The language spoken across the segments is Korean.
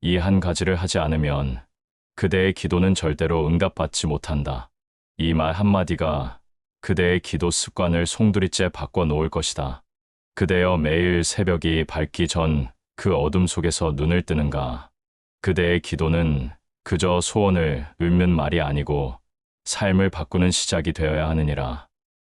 이 한 가지를 하지 않으면 그대의 기도는 절대로 응답받지 못한다. 이 말 한마디가 그대의 기도 습관을 송두리째 바꿔놓을 것이다. 그대여 매일 새벽이 밝기 전 그 어둠 속에서 눈을 뜨는가? 그대의 기도는 그저 소원을 읊는 말이 아니고 삶을 바꾸는 시작이 되어야 하느니라.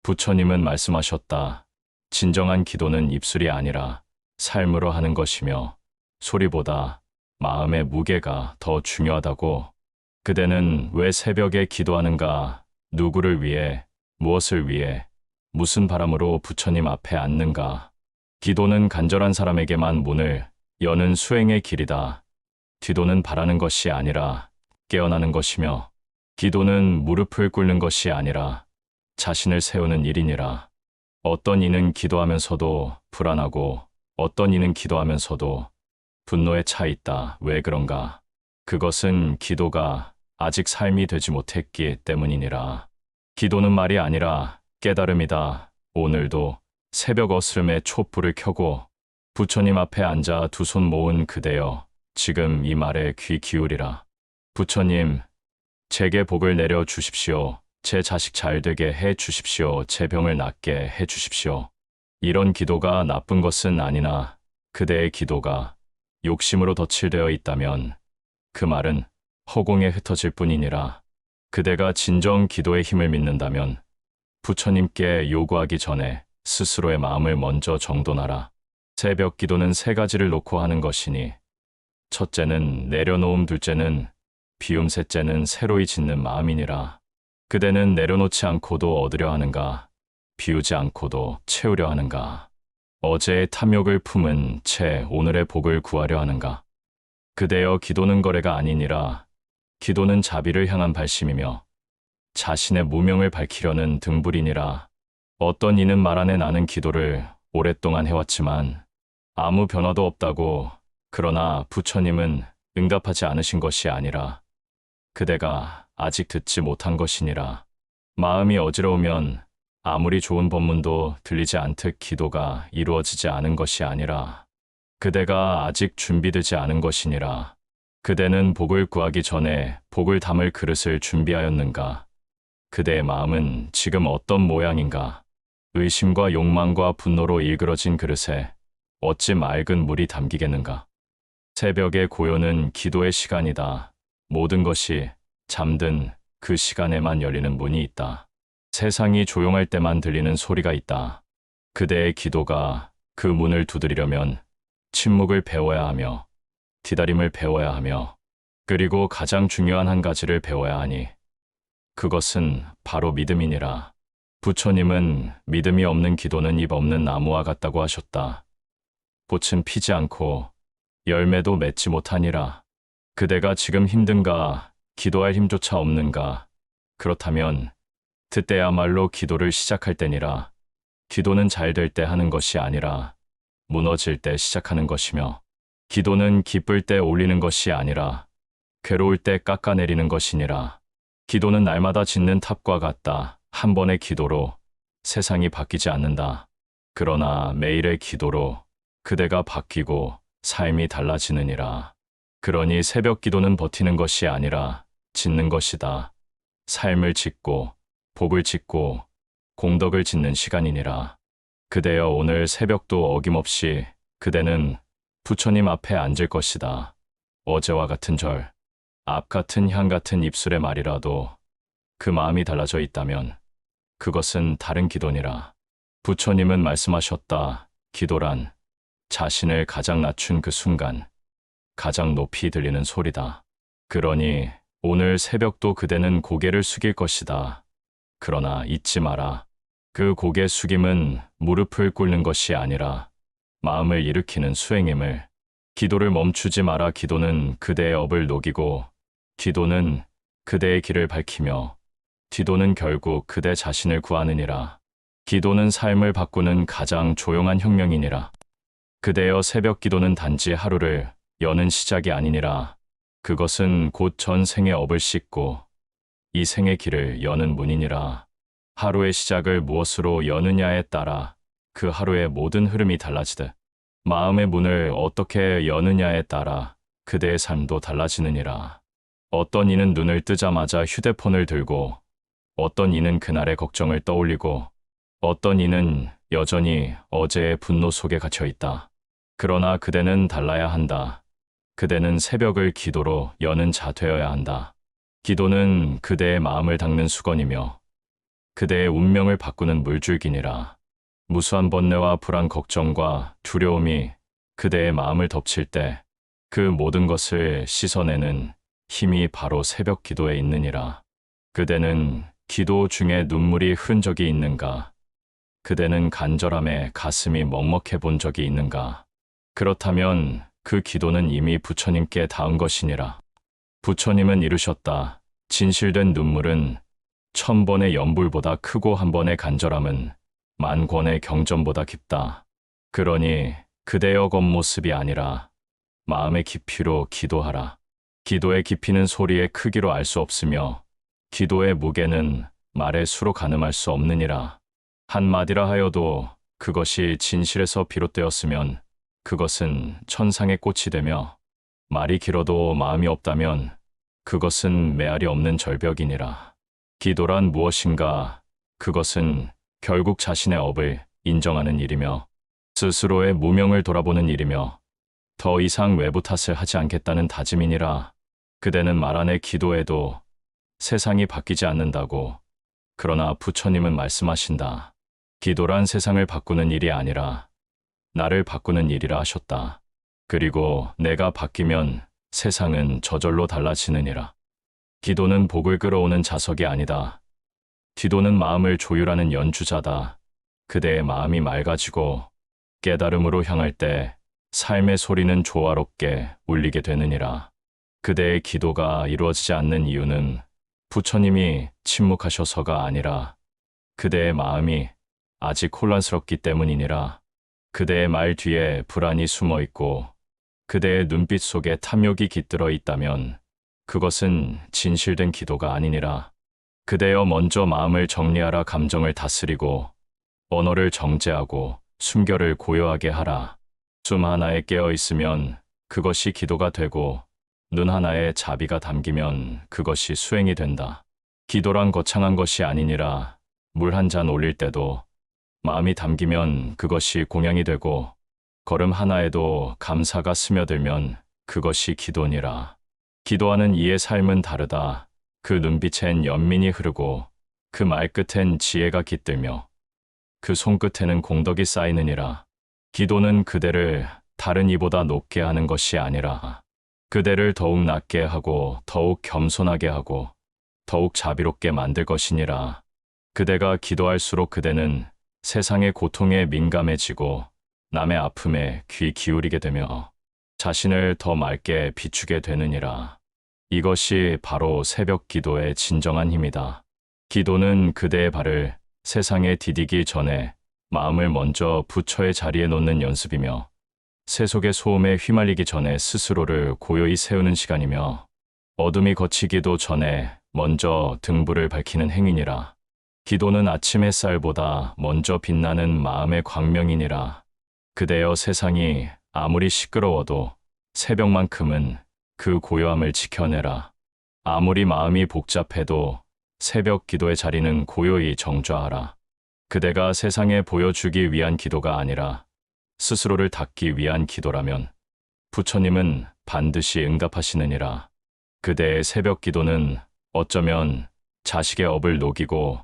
부처님은 말씀하셨다. 진정한 기도는 입술이 아니라 삶으로 하는 것이며 소리보다 마음의 무게가 더 중요하다고. 그대는 왜 새벽에 기도하는가? 누구를 위해, 무엇을 위해, 무슨 바람으로 부처님 앞에 앉는가? 기도는 간절한 사람에게만 문을 여는 수행의 길이다. 기도는 바라는 것이 아니라 깨어나는 것이며, 기도는 무릎을 꿇는 것이 아니라 자신을 세우는 일이니라. 어떤 이는 기도하면서도 불안하고 어떤 이는 기도하면서도 분노에 차 있다. 왜 그런가? 그것은 기도가 아직 삶이 되지 못했기 때문이니라. 기도는 말이 아니라 깨달음이다. 오늘도 새벽 어스름에 촛불을 켜고 부처님 앞에 앉아 두 손 모은 그대여, 지금 이 말에 귀 기울이라. 부처님, 제게 복을 내려 주십시오. 제 자식 잘 되게 해 주십시오. 제 병을 낫게 해 주십시오. 이런 기도가 나쁜 것은 아니나 그대의 기도가 욕심으로 덧칠되어 있다면 그 말은 허공에 흩어질 뿐이니라. 그대가 진정 기도의 힘을 믿는다면 부처님께 요구하기 전에 스스로의 마음을 먼저 정돈하라. 새벽 기도는 세 가지를 놓고 하는 것이니, 첫째는 내려놓음, 둘째는 비움, 셋째는 새로이 짓는 마음이니라. 그대는 내려놓지 않고도 얻으려 하는가? 비우지 않고도 채우려 하는가? 어제의 탐욕을 품은 채 오늘의 복을 구하려 하는가? 그대여, 기도는 거래가 아니니라. 기도는 자비를 향한 발심이며 자신의 무명을 밝히려는 등불이니라. 어떤 이는 말하네, 나는 기도를 오랫동안 해왔지만 아무 변화도 없다고. 그러나 부처님은 응답하지 않으신 것이 아니라 그대가 아직 듣지 못한 것이니라. 마음이 어지러우면 아무리 좋은 법문도 들리지 않듯 기도가 이루어지지 않은 것이 아니라 그대가 아직 준비되지 않은 것이니라. 그대는 복을 구하기 전에 복을 담을 그릇을 준비하였는가? 그대의 마음은 지금 어떤 모양인가? 의심과 욕망과 분노로 일그러진 그릇에 어찌 맑은 물이 담기겠는가? 새벽의 고요는 기도의 시간이다. 모든 것이 잠든 그 시간에만 열리는 문이 있다. 세상이 조용할 때만 들리는 소리가 있다. 그대의 기도가 그 문을 두드리려면 침묵을 배워야 하며 기다림을 배워야 하며 그리고 가장 중요한 한 가지를 배워야 하니 그것은 바로 믿음이니라. 부처님은 믿음이 없는 기도는 잎 없는 나무와 같다고 하셨다. 꽃은 피지 않고 열매도 맺지 못하니라. 그대가 지금 힘든가? 기도할 힘조차 없는가? 그렇다면 그때야말로 기도를 시작할 때니라. 기도는 잘 될 때 하는 것이 아니라 무너질 때 시작하는 것이며, 기도는 기쁠 때 올리는 것이 아니라 괴로울 때 깎아내리는 것이니라. 기도는 날마다 짓는 탑과 같다. 한 번의 기도로 세상이 바뀌지 않는다. 그러나 매일의 기도로 그대가 바뀌고 삶이 달라지느니라. 그러니 새벽 기도는 버티는 것이 아니라 짓는 것이다. 삶을 짓고 복을 짓고 공덕을 짓는 시간이니라. 그대여, 오늘 새벽도 어김없이 그대는 부처님 앞에 앉을 것이다. 어제와 같은 절, 앞 같은 향 같은 입술의 말이라도 그 마음이 달라져 있다면 그것은 다른 기도니라. 부처님은 말씀하셨다. 기도란 자신을 가장 낮춘 그 순간 가장 높이 들리는 소리다. 그러니 오늘 새벽도 그대는 고개를 숙일 것이다. 그러나 잊지 마라. 그 고개 숙임은 무릎을 꿇는 것이 아니라 마음을 일으키는 수행임을. 기도를 멈추지 마라. 기도는 그대의 업을 녹이고, 기도는 그대의 길을 밝히며, 기도는 결국 그대 자신을 구하느니라. 기도는 삶을 바꾸는 가장 조용한 혁명이니라. 그대여, 새벽 기도는 단지 하루를 여는 시작이 아니니라. 그것은 곧 전 생의 업을 씻고 이 생의 길을 여는 문이니라. 하루의 시작을 무엇으로 여느냐에 따라 그 하루의 모든 흐름이 달라지듯 마음의 문을 어떻게 여느냐에 따라 그대의 삶도 달라지느니라. 어떤 이는 눈을 뜨자마자 휴대폰을 들고, 어떤 이는 그날의 걱정을 떠올리고, 어떤 이는 여전히 어제의 분노 속에 갇혀 있다. 그러나 그대는 달라야 한다. 그대는 새벽을 기도로 여는 자 되어야 한다. 기도는 그대의 마음을 닦는 수건이며 그대의 운명을 바꾸는 물줄기니라. 무수한 번뇌와 불안, 걱정과 두려움이 그대의 마음을 덮칠 때 그 모든 것을 씻어내는 힘이 바로 새벽 기도에 있느니라. 그대는 기도 중에 눈물이 흐른 적이 있는가? 그대는 간절함에 가슴이 먹먹해 본 적이 있는가? 그렇다면 그 기도는 이미 부처님께 닿은 것이니라. 부처님은 이르셨다. 진실된 눈물은 1000번의 연불보다 크고 한 번의 간절함은 10,000권의 경전보다 깊다. 그러니 그대여 겉모습이 아니라 마음의 깊이로 기도하라. 기도의 깊이는 소리의 크기로 알 수 없으며 기도의 무게는 말의 수로 가늠할 수 없느니라. 한마디라 하여도 그것이 진실에서 비롯되었으면 그것은 천상의 꽃이 되며 말이 길어도 마음이 없다면 그것은 메아리 없는 절벽이니라. 기도란 무엇인가? 그것은 결국 자신의 업을 인정하는 일이며 스스로의 무명을 돌아보는 일이며 더 이상 외부 탓을 하지 않겠다는 다짐이니라. 그대는 말 안에 기도해도 세상이 바뀌지 않는다고. 그러나 부처님은 말씀하신다. 기도란 세상을 바꾸는 일이 아니라 나를 바꾸는 일이라 하셨다. 그리고 내가 바뀌면 세상은 저절로 달라지느니라. 기도는 복을 끌어오는 자석이 아니다. 기도는 마음을 조율하는 연주자다. 그대의 마음이 맑아지고 깨달음으로 향할 때 삶의 소리는 조화롭게 울리게 되느니라. 그대의 기도가 이루어지지 않는 이유는 부처님이 침묵하셔서가 아니라 그대의 마음이 아직 혼란스럽기 때문이니라. 그대의 말 뒤에 불안이 숨어 있고 그대의 눈빛 속에 탐욕이 깃들어 있다면 그것은 진실된 기도가 아니니라. 그대여 먼저 마음을 정리하라. 감정을 다스리고 언어를 정제하고 숨결을 고요하게 하라. 숨 하나에 깨어 있으면 그것이 기도가 되고 눈 하나에 자비가 담기면 그것이 수행이 된다. 기도란 거창한 것이 아니니라. 물 한 잔 올릴 때도 마음이 담기면 그것이 공양이 되고 걸음 하나에도 감사가 스며들면 그것이 기도니라. 기도하는 이의 삶은 다르다. 그 눈빛엔 연민이 흐르고 그 말끝엔 지혜가 깃들며 그 손끝에는 공덕이 쌓이느니라. 기도는 그대를 다른 이보다 높게 하는 것이 아니라 그대를 더욱 낮게 하고 더욱 겸손하게 하고 더욱 자비롭게 만들 것이니라. 그대가 기도할수록 그대는 세상의 고통에 민감해지고 남의 아픔에 귀 기울이게 되며 자신을 더 맑게 비추게 되느니라. 이것이 바로 새벽 기도의 진정한 힘이다. 기도는 그대의 발을 세상에 디디기 전에 마음을 먼저 부처의 자리에 놓는 연습이며 세속의 소음에 휘말리기 전에 스스로를 고요히 세우는 시간이며 어둠이 걷히기도 전에 먼저 등불을 밝히는 행위니라. 기도는 아침 햇살보다 먼저 빛나는 마음의 광명이니라. 그대여 세상이 아무리 시끄러워도 새벽만큼은 그 고요함을 지켜내라. 아무리 마음이 복잡해도 새벽 기도의 자리는 고요히 정좌하라. 그대가 세상에 보여주기 위한 기도가 아니라 스스로를 닦기 위한 기도라면 부처님은 반드시 응답하시느니라. 그대의 새벽 기도는 어쩌면 자식의 업을 녹이고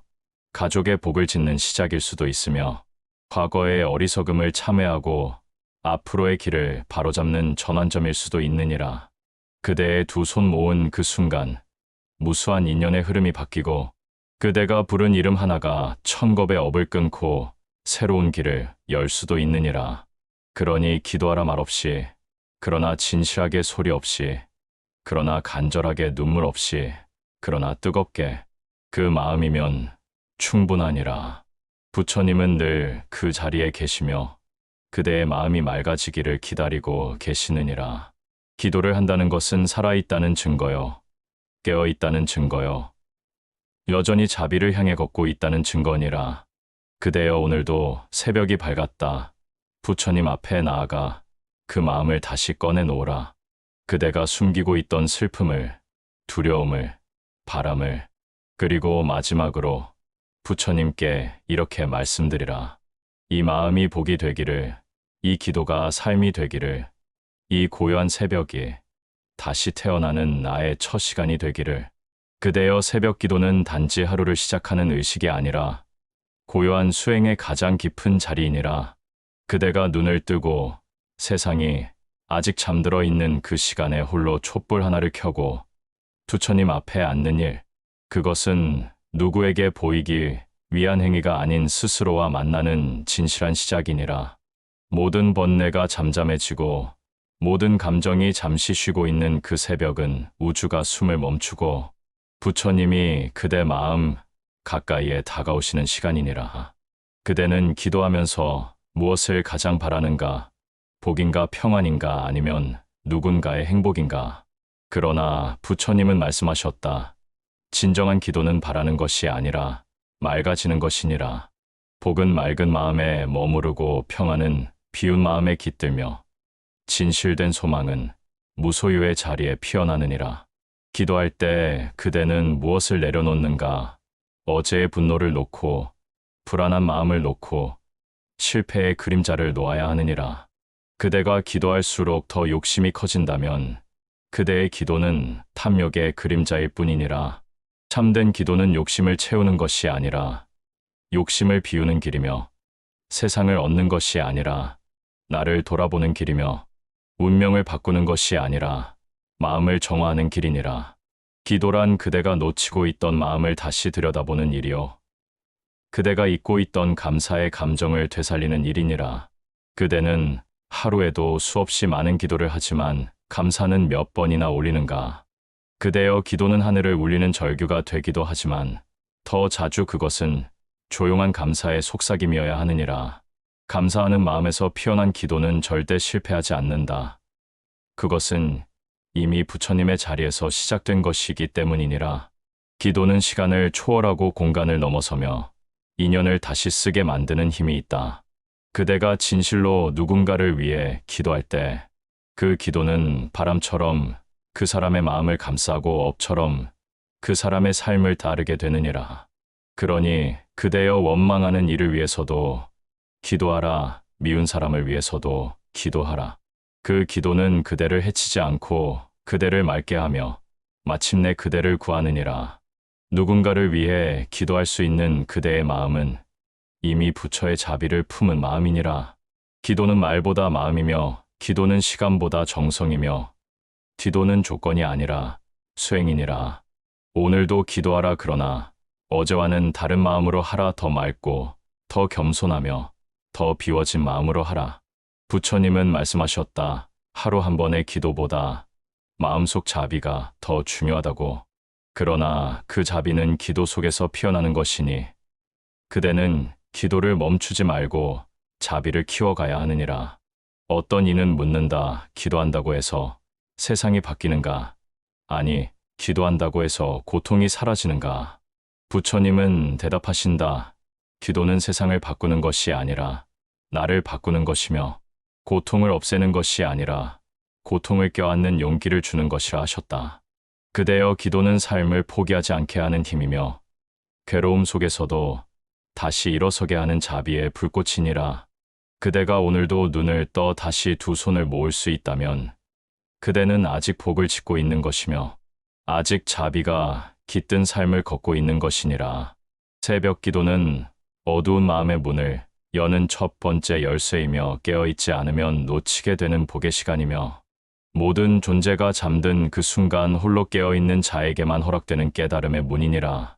가족의 복을 짓는 시작일 수도 있으며 과거의 어리석음을 참회하고 앞으로의 길을 바로잡는 전환점일 수도 있느니라. 그대의 두 손 모은 그 순간 무수한 인연의 흐름이 바뀌고 그대가 부른 이름 하나가 1000겁의 업을 끊고 새로운 길을 열 수도 있느니라. 그러니 기도하라 말없이, 그러나 진실하게 소리 없이, 그러나 간절하게 눈물 없이, 그러나 뜨겁게 그 마음이면 충분하니라. 부처님은 늘 그 자리에 계시며 그대의 마음이 맑아지기를 기다리고 계시느니라. 기도를 한다는 것은 살아있다는 증거요. 깨어있다는 증거요. 여전히 자비를 향해 걷고 있다는 증거니라. 그대여 오늘도 새벽이 밝았다. 부처님 앞에 나아가 그 마음을 다시 꺼내놓으라. 그대가 숨기고 있던 슬픔을, 두려움을, 바람을, 그리고 마지막으로 부처님께 이렇게 말씀드리라. 이 마음이 복이 되기를, 이 기도가 삶이 되기를, 이 고요한 새벽이 다시 태어나는 나의 첫 시간이 되기를. 그대여, 새벽 기도는 단지 하루를 시작하는 의식이 아니라 고요한 수행의 가장 깊은 자리이니라. 그대가 눈을 뜨고 세상이 아직 잠들어 있는 그 시간에 홀로 촛불 하나를 켜고 부처님 앞에 앉는 일, 그것은 누구에게 보이기 위한 행위가 아닌 스스로와 만나는 진실한 시작이니라. 모든 번뇌가 잠잠해지고 모든 감정이 잠시 쉬고 있는 그 새벽은 우주가 숨을 멈추고 부처님이 그대 마음 가까이에 다가오시는 시간이니라. 그대는 기도하면서 무엇을 가장 바라는가? 복인가 평안인가 아니면 누군가의 행복인가? 그러나 부처님은 말씀하셨다. 진정한 기도는 바라는 것이 아니라 맑아지는 것이니라. 복은 맑은 마음에 머무르고 평안은 비운 마음에 깃들며 진실된 소망은 무소유의 자리에 피어나느니라. 기도할 때 그대는 무엇을 내려놓는가? 어제의 분노를 놓고 불안한 마음을 놓고 실패의 그림자를 놓아야 하느니라. 그대가 기도할수록 더 욕심이 커진다면 그대의 기도는 탐욕의 그림자일 뿐이니라. 참된 기도는 욕심을 채우는 것이 아니라 욕심을 비우는 길이며 세상을 얻는 것이 아니라 나를 돌아보는 길이며 운명을 바꾸는 것이 아니라 마음을 정화하는 길이니라. 기도란 그대가 놓치고 있던 마음을 다시 들여다보는 일이요. 그대가 잊고 있던 감사의 감정을 되살리는 일이니라. 그대는 하루에도 수없이 많은 기도를 하지만 감사는 몇 번이나 올리는가? 그대여, 기도는 하늘을 울리는 절규가 되기도 하지만 더 자주 그것은 조용한 감사의 속삭임이어야 하느니라. 감사하는 마음에서 피어난 기도는 절대 실패하지 않는다. 그것은 이미 부처님의 자리에서 시작된 것이기 때문이니라. 기도는 시간을 초월하고 공간을 넘어서며 인연을 다시 쓰게 만드는 힘이 있다. 그대가 진실로 누군가를 위해 기도할 때 그 기도는 바람처럼 그 사람의 마음을 감싸고 업처럼 그 사람의 삶을 따르게 되느니라. 그러니 그대여, 원망하는 이를 위해서도 기도하라. 미운 사람을 위해서도 기도하라. 그 기도는 그대를 해치지 않고 그대를 맑게 하며 마침내 그대를 구하느니라. 누군가를 위해 기도할 수 있는 그대의 마음은 이미 부처의 자비를 품은 마음이니라. 기도는 말보다 마음이며 기도는 시간보다 정성이며 기도는 조건이 아니라 수행이니라. 오늘도 기도하라. 그러나 어제와는 다른 마음으로 하라. 더 맑고 더 겸손하며 더 비워진 마음으로 하라. 부처님은 말씀하셨다. 하루 한 번의 기도보다 마음속 자비가 더 중요하다고. 그러나 그 자비는 기도 속에서 피어나는 것이니 그대는 기도를 멈추지 말고 자비를 키워가야 하느니라. 어떤 이는 묻는다. 기도한다고 해서 세상이 바뀌는가? 아니, 기도한다고 해서 고통이 사라지는가? 부처님은 대답하신다. 기도는 세상을 바꾸는 것이 아니라 나를 바꾸는 것이며 고통을 없애는 것이 아니라 고통을 껴안는 용기를 주는 것이라 하셨다. 그대여, 기도는 삶을 포기하지 않게 하는 힘이며 괴로움 속에서도 다시 일어서게 하는 자비의 불꽃이니라. 그대가 오늘도 눈을 떠 다시 두 손을 모을 수 있다면 그대는 아직 복을 짓고 있는 것이며 아직 자비가 깃든 삶을 걷고 있는 것이니라. 새벽 기도는 어두운 마음의 문을 여는 첫 번째 열쇠이며 깨어있지 않으면 놓치게 되는 복의 시간이며 모든 존재가 잠든 그 순간 홀로 깨어있는 자에게만 허락되는 깨달음의 문이니라.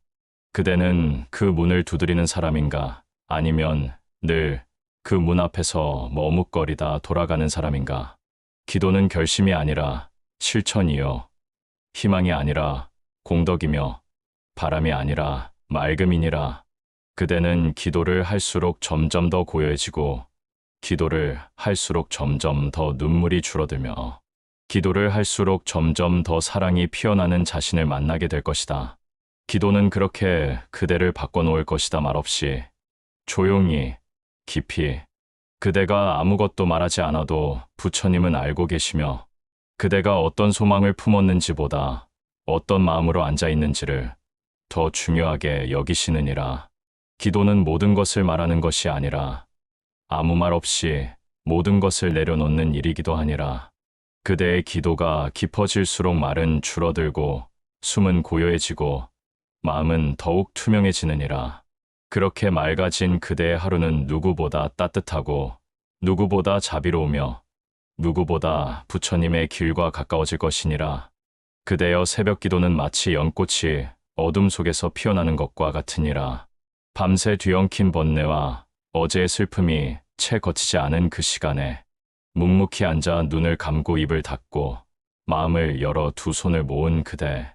그대는 그 문을 두드리는 사람인가? 아니면 늘 그 문 앞에서 머뭇거리다 돌아가는 사람인가? 기도는 결심이 아니라 실천이요. 희망이 아니라 공덕이며 바람이 아니라 맑음이니라. 그대는 기도를 할수록 점점 더 고요해지고 기도를 할수록 점점 더 눈물이 줄어들며 기도를 할수록 점점 더 사랑이 피어나는 자신을 만나게 될 것이다. 기도는 그렇게 그대를 바꿔놓을 것이다. 말없이 조용히 깊이. 그대가 아무것도 말하지 않아도 부처님은 알고 계시며 그대가 어떤 소망을 품었는지보다 어떤 마음으로 앉아 있는지를 더 중요하게 여기시느니라. 기도는 모든 것을 말하는 것이 아니라 아무 말 없이 모든 것을 내려놓는 일이기도 하니라. 그대의 기도가 깊어질수록 말은 줄어들고 숨은 고요해지고 마음은 더욱 투명해지느니라. 그렇게 맑아진 그대의 하루는 누구보다 따뜻하고 누구보다 자비로우며 누구보다 부처님의 길과 가까워질 것이니라. 그대여 새벽 기도는 마치 연꽃이 어둠 속에서 피어나는 것과 같으니라. 밤새 뒤엉킨 번뇌와 어제의 슬픔이 채 거치지 않은 그 시간에 묵묵히 앉아 눈을 감고 입을 닫고 마음을 열어 두 손을 모은 그대.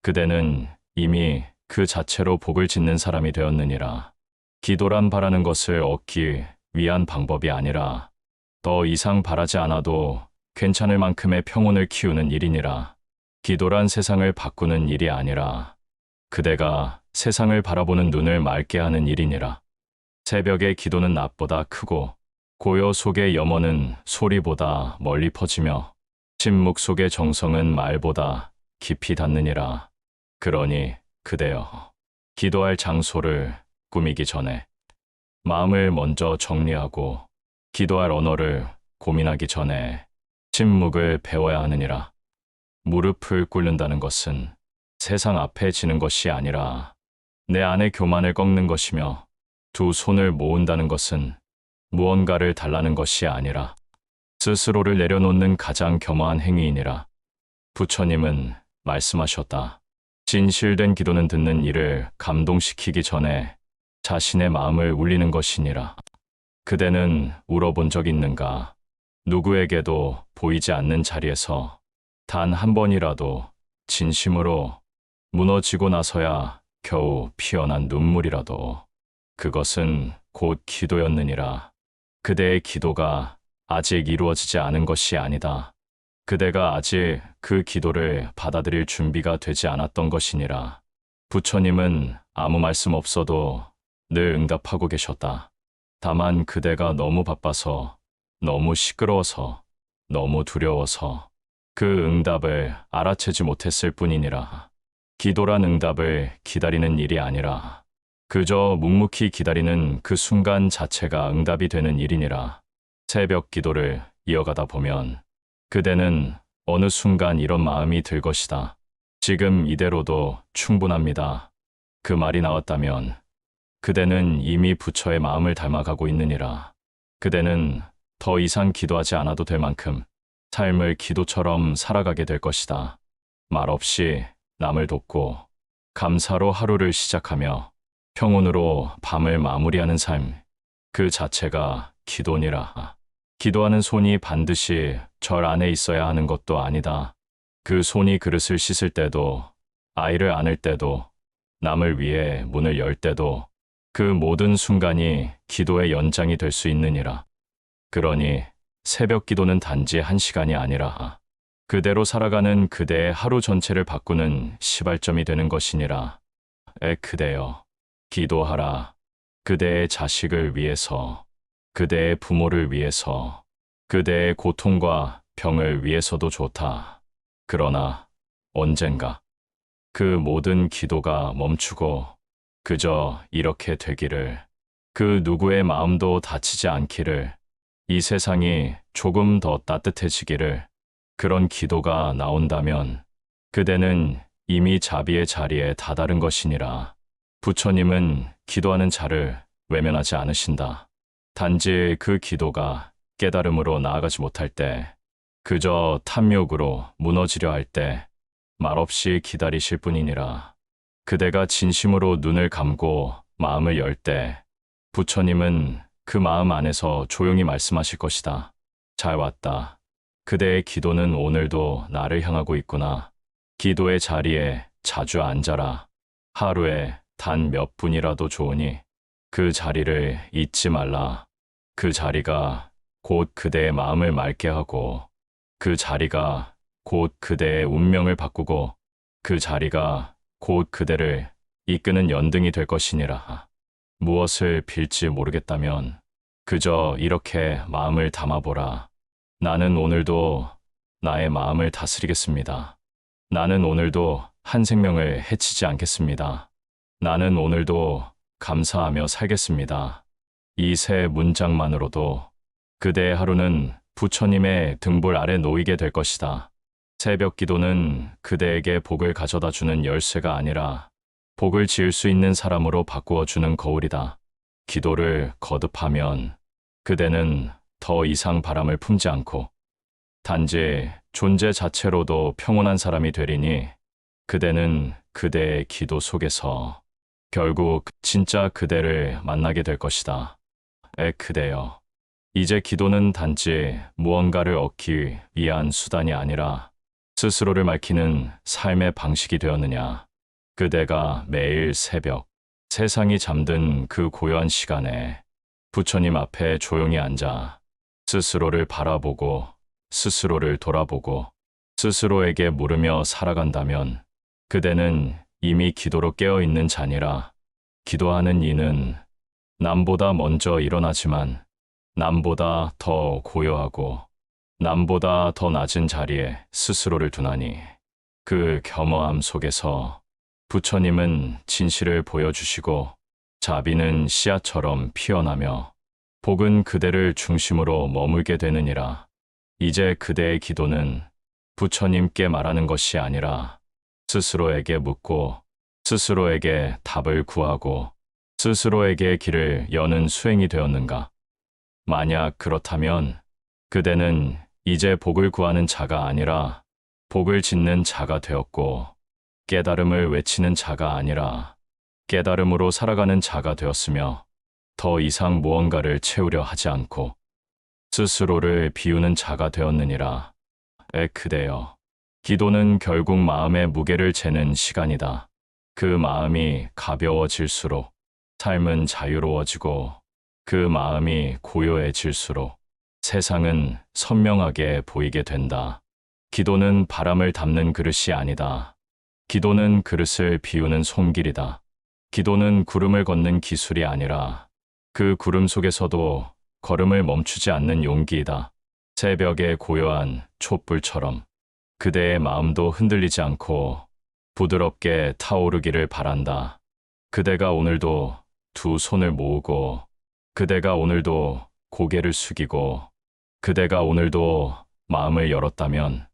그대는 이미 그 자체로 복을 짓는 사람이 되었느니라. 기도란 바라는 것을 얻기 위한 방법이 아니라 더 이상 바라지 않아도 괜찮을 만큼의 평온을 키우는 일이니라. 기도란 세상을 바꾸는 일이 아니라 그대가 세상을 바라보는 눈을 맑게 하는 일이니라. 새벽의 기도는 낮보다 크고 고요 속의 염원은 소리보다 멀리 퍼지며 침묵 속의 정성은 말보다 깊이 닿느니라. 그러니 그대여, 기도할 장소를 꾸미기 전에 마음을 먼저 정리하고 기도할 언어를 고민하기 전에 침묵을 배워야 하느니라. 무릎을 꿇는다는 것은 세상 앞에 지는 것이 아니라 내 안의 교만을 꺾는 것이며 두 손을 모은다는 것은 무언가를 달라는 것이 아니라 스스로를 내려놓는 가장 겸허한 행위이니라. 부처님은 말씀하셨다. 진실된 기도는 듣는 이를 감동시키기 전에 자신의 마음을 울리는 것이니라. 그대는 울어본 적 있는가? 누구에게도 보이지 않는 자리에서 단 한 번이라도 진심으로 무너지고 나서야 겨우 피어난 눈물이라도 그것은 곧 기도였느니라. 그대의 기도가 아직 이루어지지 않은 것이 아니다. 그대가 아직 그 기도를 받아들일 준비가 되지 않았던 것이니라. 부처님은 아무 말씀 없어도 늘 응답하고 계셨다. 다만 그대가 너무 바빠서, 너무 시끄러워서, 너무 두려워서 그 응답을 알아채지 못했을 뿐이니라. 기도란 응답을 기다리는 일이 아니라 그저 묵묵히 기다리는 그 순간 자체가 응답이 되는 일이니라. 새벽 기도를 이어가다 보면 그대는 어느 순간 이런 마음이 들 것이다. 지금 이대로도 충분합니다. 그 말이 나왔다면 그대는 이미 부처의 마음을 닮아가고 있느니라. 그대는 더 이상 기도하지 않아도 될 만큼 삶을 기도처럼 살아가게 될 것이다. 말없이 남을 돕고 감사로 하루를 시작하며 평온으로 밤을 마무리하는 삶, 그 자체가 기도니라. 기도하는 손이 반드시 절 안에 있어야 하는 것도 아니다. 그 손이 그릇을 씻을 때도, 아이를 안을 때도, 남을 위해 문을 열 때도 그 모든 순간이 기도의 연장이 될 수 있느니라. 그러니 새벽 기도는 단지 한 시간이 아니라 그대로 살아가는 그대의 하루 전체를 바꾸는 시발점이 되는 것이니라. 그대여, 기도하라. 그대의 자식을 위해서, 그대의 부모를 위해서, 그대의 고통과 병을 위해서도 좋다. 그러나 언젠가 그 모든 기도가 멈추고 그저 이렇게 되기를, 그 누구의 마음도 다치지 않기를, 이 세상이 조금 더 따뜻해지기를, 그런 기도가 나온다면 그대는 이미 자비의 자리에 다다른 것이니라. 부처님은 기도하는 자를 외면하지 않으신다. 단지 그 기도가 깨달음으로 나아가지 못할 때, 그저 탐욕으로 무너지려 할 때 말없이 기다리실 뿐이니라. 그대가 진심으로 눈을 감고 마음을 열 때 부처님은 그 마음 안에서 조용히 말씀하실 것이다. 잘 왔다. 그대의 기도는 오늘도 나를 향하고 있구나. 기도의 자리에 자주 앉아라. 하루에 단 몇 분이라도 좋으니 그 자리를 잊지 말라. 그 자리가 곧 그대의 마음을 맑게 하고, 그 자리가 곧 그대의 운명을 바꾸고, 그 자리가 곧 그대를 이끄는 연등이 될 것이니라. 무엇을 빌지 모르겠다면 그저 이렇게 마음을 담아보라. 나는 오늘도 나의 마음을 다스리겠습니다. 나는 오늘도 한 생명을 해치지 않겠습니다. 나는 오늘도 감사하며 살겠습니다. 이 세 문장만으로도 그대의 하루는 부처님의 등불 아래 놓이게 될 것이다. 새벽 기도는 그대에게 복을 가져다 주는 열쇠가 아니라 복을 지을 수 있는 사람으로 바꾸어 주는 거울이다. 기도를 거듭하면 그대는 더 이상 바람을 품지 않고 단지 존재 자체로도 평온한 사람이 되리니 그대는 그대의 기도 속에서 결국 진짜 그대를 만나게 될 것이다. 그대여. 이제 기도는 단지 무언가를 얻기 위한 수단이 아니라 스스로를 밝히는 삶의 방식이 되었느냐. 그대가 매일 새벽, 세상이 잠든 그 고요한 시간에 부처님 앞에 조용히 앉아 스스로를 바라보고 스스로를 돌아보고 스스로에게 물으며 살아간다면 그대는 이미 기도로 깨어있는 자니라. 기도하는 이는 남보다 먼저 일어나지만 남보다 더 고요하고 남보다 더 낮은 자리에 스스로를 두나니 그 겸허함 속에서 부처님은 진실을 보여주시고 자비는 씨앗처럼 피어나며 복은 그대를 중심으로 머물게 되느니라. 이제 그대의 기도는 부처님께 말하는 것이 아니라 스스로에게 묻고 스스로에게 답을 구하고 스스로에게 길을 여는 수행이 되었는가? 만약 그렇다면 그대는 이제 복을 구하는 자가 아니라 복을 짓는 자가 되었고 깨달음을 외치는 자가 아니라 깨달음으로 살아가는 자가 되었으며 더 이상 무언가를 채우려 하지 않고 스스로를 비우는 자가 되었느니라. 그대여. 기도는 결국 마음의 무게를 재는 시간이다. 그 마음이 가벼워질수록 삶은 자유로워지고 그 마음이 고요해질수록 세상은 선명하게 보이게 된다. 기도는 바람을 담는 그릇이 아니다. 기도는 그릇을 비우는 손길이다. 기도는 구름을 걷는 기술이 아니라 그 구름 속에서도 걸음을 멈추지 않는 용기이다. 새벽의 고요한 촛불처럼 그대의 마음도 흔들리지 않고 부드럽게 타오르기를 바란다. 그대가 오늘도 두 손을 모으고 그대가 오늘도 고개를 숙이고 그대가 오늘도 마음을 열었다면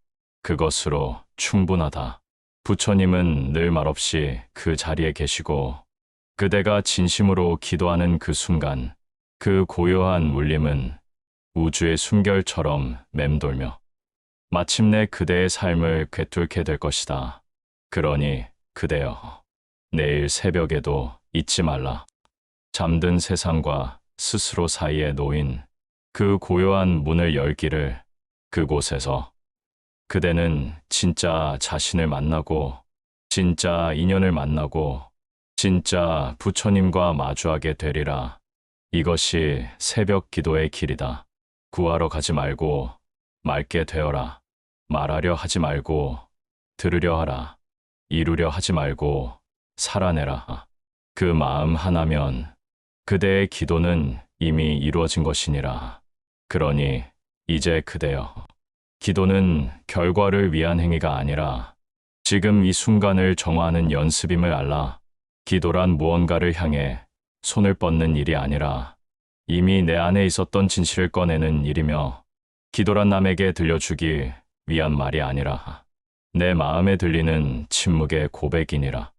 그것으로 충분하다. 부처님은 늘 말없이 그 자리에 계시고 그대가 진심으로 기도하는 그 순간 그 고요한 울림은 우주의 숨결처럼 맴돌며 마침내 그대의 삶을 꿰뚫게 될 것이다. 그러니 그대여, 내일 새벽에도 잊지 말라. 잠든 세상과 스스로 사이에 놓인 그 고요한 문을 열기를. 그곳에서 그대는 진짜 자신을 만나고 진짜 인연을 만나고 진짜 부처님과 마주하게 되리라. 이것이 새벽 기도의 길이다. 구하러 가지 말고 맑게 되어라. 말하려 하지 말고 들으려 하라. 이루려 하지 말고 살아내라. 그 마음 하나면 그대의 기도는 이미 이루어진 것이니라. 그러니 이제 그대여, 기도는 결과를 위한 행위가 아니라 지금 이 순간을 정화하는 연습임을 알라. 기도란 무언가를 향해 손을 뻗는 일이 아니라 이미 내 안에 있었던 진실을 꺼내는 일이며 기도란 남에게 들려주기 위한 말이 아니라 내 마음에 들리는 침묵의 고백이니라.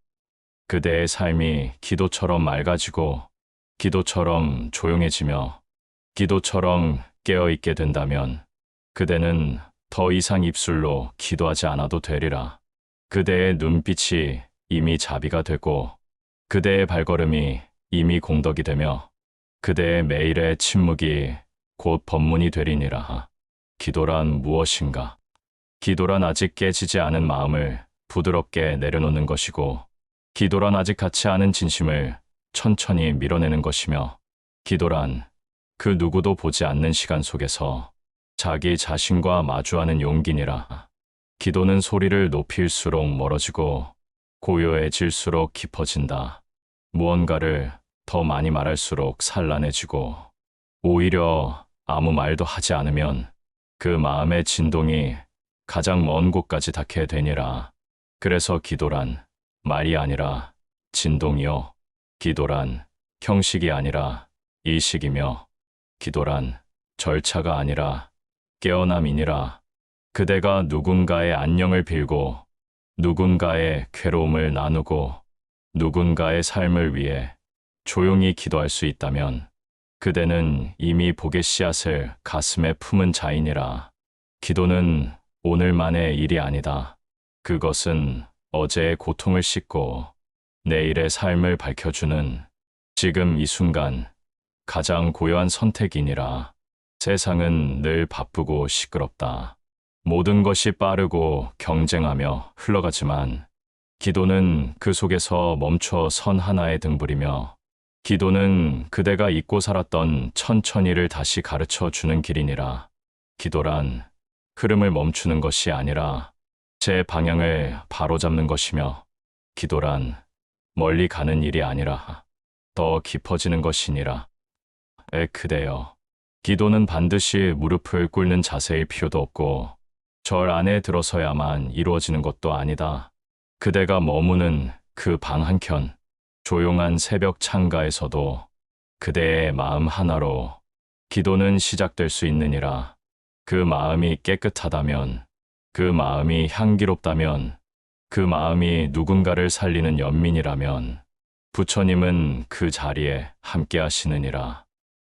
그대의 삶이 기도처럼 맑아지고 기도처럼 조용해지며 기도처럼 깨어있게 된다면 그대는 더 이상 입술로 기도하지 않아도 되리라. 그대의 눈빛이 이미 자비가 되고 그대의 발걸음이 이미 공덕이 되며 그대의 매일의 침묵이 곧 법문이 되리니라. 기도란 무엇인가? 기도란 아직 깨지지 않은 마음을 부드럽게 내려놓는 것이고 기도란 아직 닿지 않은 진심을 천천히 밀어내는 것이며 기도란 그 누구도 보지 않는 시간 속에서 자기 자신과 마주하는 용기니라. 기도는 소리를 높일수록 멀어지고 고요해질수록 깊어진다. 무언가를 더 많이 말할수록 산란해지고 오히려 아무 말도 하지 않으면 그 마음의 진동이 가장 먼 곳까지 닿게 되니라. 그래서 기도란 말이 아니라 진동이요. 기도란 형식이 아니라 이식이며 기도란 절차가 아니라 깨어남이니라. 그대가 누군가의 안녕을 빌고 누군가의 괴로움을 나누고 누군가의 삶을 위해 조용히 기도할 수 있다면 그대는 이미 복의 씨앗을 가슴에 품은 자이니라. 기도는 오늘만의 일이 아니다. 그것은 어제의 고통을 씻고 내일의 삶을 밝혀주는 지금 이 순간 가장 고요한 선택이니라. 세상은 늘 바쁘고 시끄럽다. 모든 것이 빠르고 경쟁하며 흘러가지만 기도는 그 속에서 멈춰 선 하나의 등불이며 기도는 그대가 잊고 살았던 천천히를 다시 가르쳐 주는 길이니라. 기도란 흐름을 멈추는 것이 아니라 제 방향을 바로잡는 것이며 기도란 멀리 가는 일이 아니라 더 깊어지는 것이니라. 그대여. 기도는 반드시 무릎을 꿇는 자세일 필요도 없고 절 안에 들어서야만 이루어지는 것도 아니다. 그대가 머무는 그 방 한켠 조용한 새벽 창가에서도 그대의 마음 하나로 기도는 시작될 수 있느니라. 그 마음이 깨끗하다면, 그 마음이 향기롭다면, 그 마음이 누군가를 살리는 연민이라면 부처님은 그 자리에 함께 하시느니라.